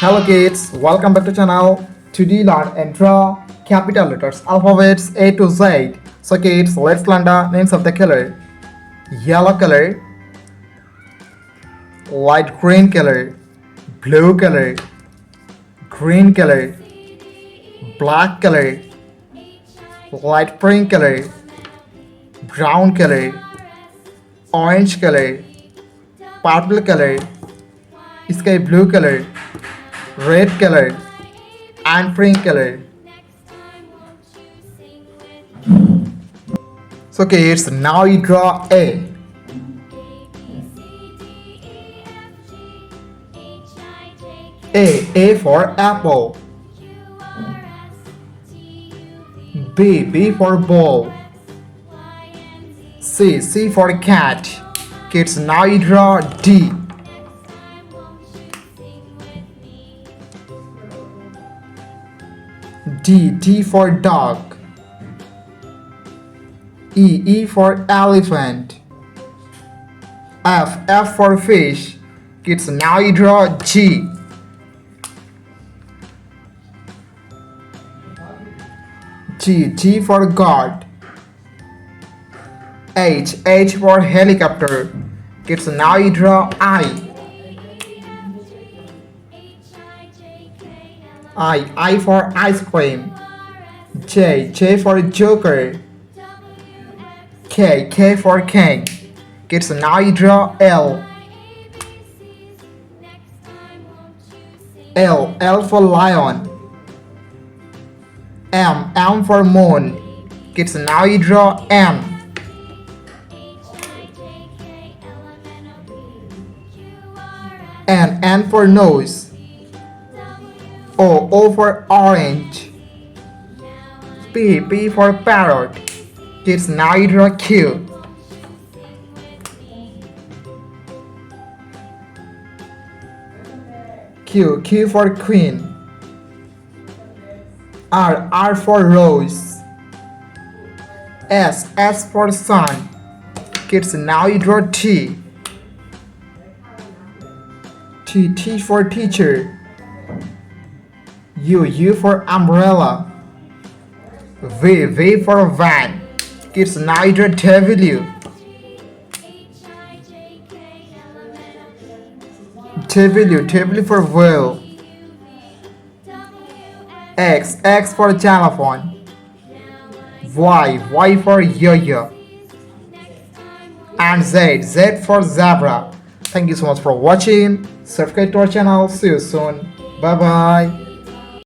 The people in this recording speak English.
Hello kids, welcome back to channel. Today learn and draw capital letters alphabets A to Z. So kids, let's learn the names of the color. Yellow color, light green color, blue color, green color, black color, light pink color, brown color, orange color, purple color, sky blue color, red color, and pink color. So kids, now you draw A. A for apple. B for ball. C for cat. Kids, now you draw D. D for dog. E for elephant. F for fish. Kids, now you draw G. G for God. H for helicopter. Kids, now you draw I for ice cream. J for joker. K for king. Kids, now you draw L for lion. M for moon. Kids, now you draw M. N for nose. O for orange. P for parrot. Kids, now you draw Q. Q for queen. R for rose. S for sun. Kids, now you draw T. T for teacher. U for umbrella. V for van. Kids, now you draw W. W for whale. X for telephone. Y for yo-yo. And Z for zebra. Thank you so much for watching. Subscribe to our channel. See you soon. Bye bye.